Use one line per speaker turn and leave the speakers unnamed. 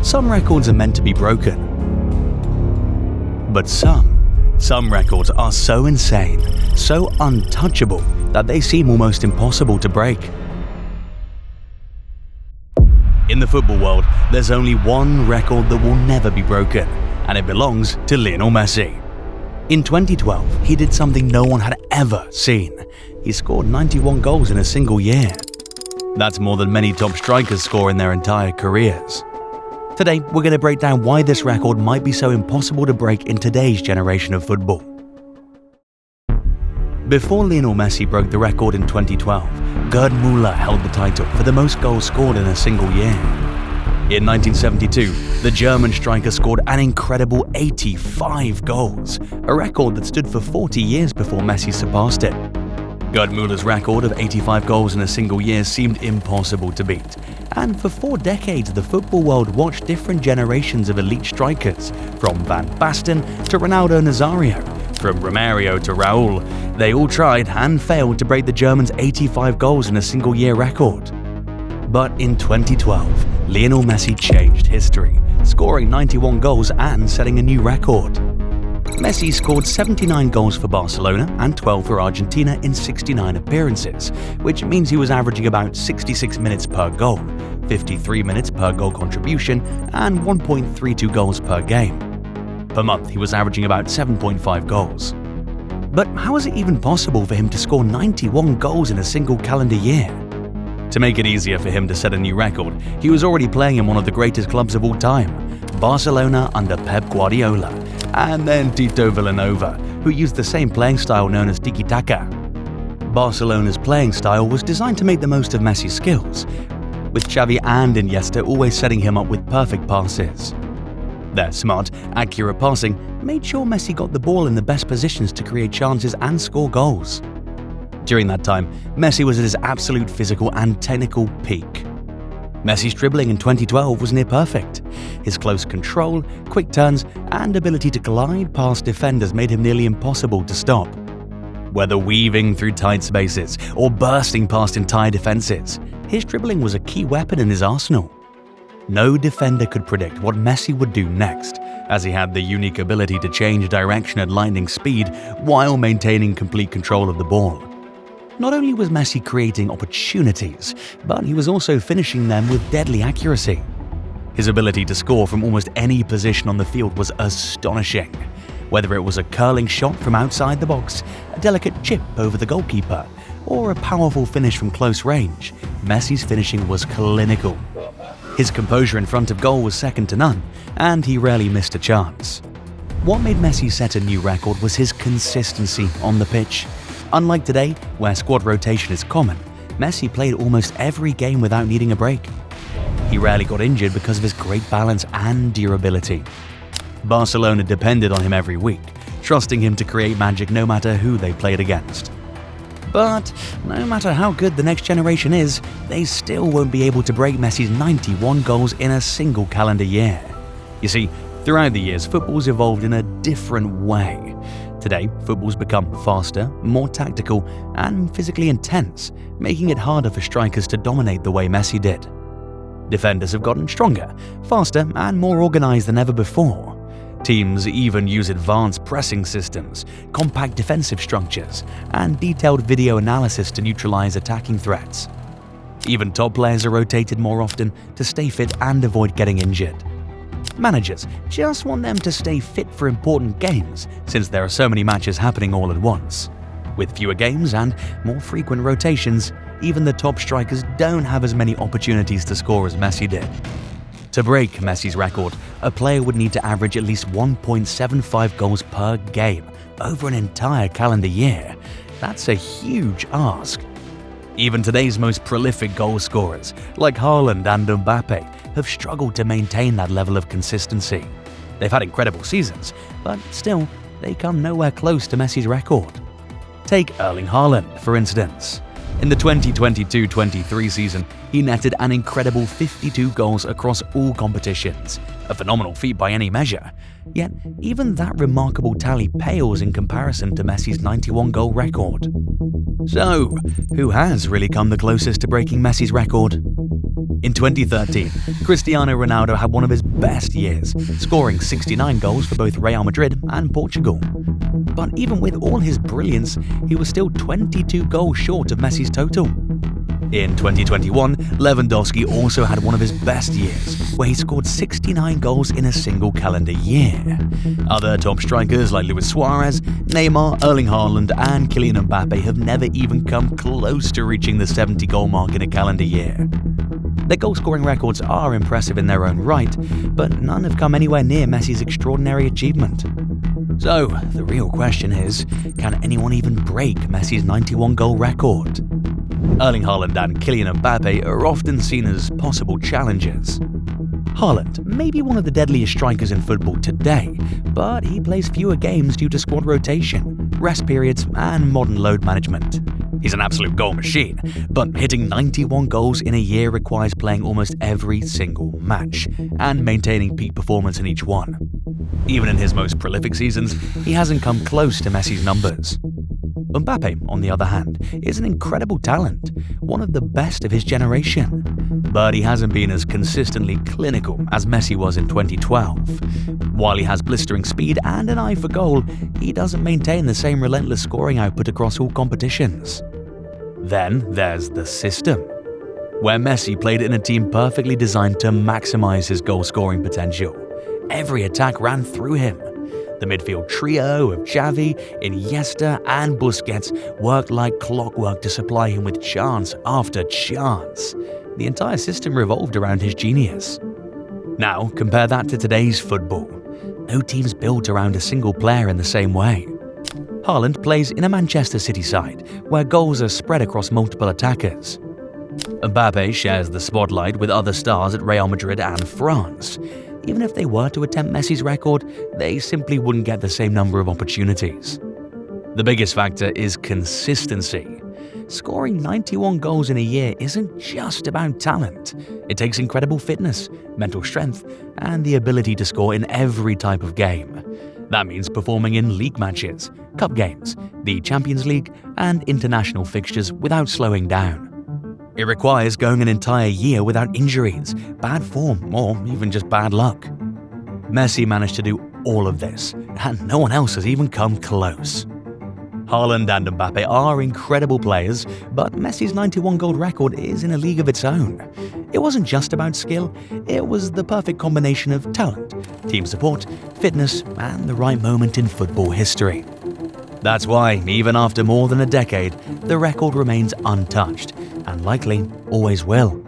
some records are meant to be broken. But some records are so insane, so untouchable, that they seem almost impossible to break. In the football world, there's only one record that will never be broken, and it belongs to Lionel Messi. In 2012, he did something no one had ever seen. He scored 91 goals in a single year. That's more than many top strikers score in their entire careers. Today, we're going to break down why this record might be so impossible to break in today's generation of football. Before Lionel Messi broke the record in 2012, Gerd Müller held the title for the most goals scored in a single year. In 1972, the German striker scored an incredible 85 goals, a record that stood for 40 years before Messi surpassed it. Gerd Müller's record of 85 goals in a single year seemed impossible to beat, and for 4 decades the football world watched different generations of elite strikers, from Van Basten to Ronaldo Nazario, from Romario to Raul. They all tried and failed to break the Germans' 85 goals in a single year record. But in 2012, Lionel Messi changed history, scoring 91 goals and setting a new record. Messi scored 79 goals for Barcelona and 12 for Argentina in 69 appearances, which means he was averaging about 66 minutes per goal, 53 minutes per goal contribution, and 1.32 goals per game. Per month, he was averaging about 7.5 goals. But how is it even possible for him to score 91 goals in a single calendar year? To make it easier for him to set a new record, he was already playing in one of the greatest clubs of all time, Barcelona under Pep Guardiola, and then Tito Villanova, who used the same playing style known as tiki-taka. Barcelona's playing style was designed to make the most of Messi's skills, with Xavi and Iniesta always setting him up with perfect passes. Their smart, accurate passing made sure Messi got the ball in the best positions to create chances and score goals. During that time, Messi was at his absolute physical and technical peak. Messi's dribbling in 2012 was near perfect. His close control, quick turns, and ability to glide past defenders made him nearly impossible to stop. Whether weaving through tight spaces or bursting past entire defenses, his dribbling was a key weapon in his arsenal. No defender could predict what Messi would do next, as he had the unique ability to change direction at lightning speed while maintaining complete control of the ball. Not only was Messi creating opportunities, but he was also finishing them with deadly accuracy. His ability to score from almost any position on the field was astonishing. Whether it was a curling shot from outside the box, a delicate chip over the goalkeeper, or a powerful finish from close range, Messi's finishing was clinical. His composure in front of goal was second to none, and he rarely missed a chance. What made Messi set a new record was his consistency on the pitch. Unlike today, where squad rotation is common, Messi played almost every game without needing a break. He rarely got injured because of his great balance and durability. Barcelona depended on him every week, trusting him to create magic no matter who they played against. But no matter how good the next generation is, they still won't be able to break Messi's 91 goals in a single calendar year. You see, throughout the years, football's evolved in a different way. Today, football's become faster, more tactical, and physically intense, making it harder for strikers to dominate the way Messi did. Defenders have gotten stronger, faster, and more organized than ever before. Teams even use advanced pressing systems, compact defensive structures, and detailed video analysis to neutralize attacking threats. Even top players are rotated more often to stay fit and avoid getting injured. Managers just want them to stay fit for important games, since there are so many matches happening all at once. With fewer games and more frequent rotations, even the top strikers don't have as many opportunities to score as Messi did. To break Messi's record, a player would need to average at least 1.75 goals per game over an entire calendar year. That's a huge ask. Even today's most prolific goal scorers, like Haaland and Mbappé, have struggled to maintain that level of consistency. They've had incredible seasons, but still, they come nowhere close to Messi's record. Take Erling Haaland, for instance. In the 2022-23 season, he netted an incredible 52 goals across all competitions, a phenomenal feat by any measure. Yet, even that remarkable tally pales in comparison to Messi's 91-goal record. So, who has really come the closest to breaking Messi's record? In 2013, Cristiano Ronaldo had one of his best years, scoring 69 goals for both Real Madrid and Portugal. But even with all his brilliance, he was still 22 goals short of Messi's total. In 2021, Lewandowski also had one of his best years, where he scored 69 goals in a single calendar year. Other top strikers like Luis Suarez, Neymar, Erling Haaland, and Kylian Mbappé have never even come close to reaching the 70-goal mark in a calendar year. Their goal-scoring records are impressive in their own right, but none have come anywhere near Messi's extraordinary achievement. So, the real question is, can anyone even break Messi's 91-goal record? Erling Haaland and Kylian Mbappé are often seen as possible challengers. Haaland may be one of the deadliest strikers in football today, but he plays fewer games due to squad rotation, rest periods, and modern load management. He's an absolute goal machine, but hitting 91 goals in a year requires playing almost every single match and maintaining peak performance in each one. Even in his most prolific seasons, he hasn't come close to Messi's numbers. Mbappé, on the other hand, is an incredible talent, one of the best of his generation. But he hasn't been as consistently clinical as Messi was in 2012. While he has blistering speed and an eye for goal, he doesn't maintain the same relentless scoring output across all competitions. Then there's the system, where Messi played in a team perfectly designed to maximize his goal-scoring potential. Every attack ran through him. The midfield trio of Xavi, Iniesta, and Busquets worked like clockwork to supply him with chance after chance. The entire system revolved around his genius. Now, compare that to today's football. No team's built around a single player in the same way. Haaland plays in a Manchester City side, where goals are spread across multiple attackers. Mbappé shares the spotlight with other stars at Real Madrid and France. Even if they were to attempt Messi's record, they simply wouldn't get the same number of opportunities. The biggest factor is consistency. Scoring 91 goals in a year isn't just about talent. It takes incredible fitness, mental strength, and the ability to score in every type of game. That means performing in league matches, cup games, the Champions League, and international fixtures without slowing down. It requires going an entire year without injuries, bad form, or even just bad luck. Messi managed to do all of this, and no one else has even come close. Haaland and Mbappé are incredible players, but Messi's 91-goal record is in a league of its own. It wasn't just about skill, it was the perfect combination of talent, team support, fitness, and the right moment in football history. That's why, even after more than a decade, the record remains untouched, and likely always will.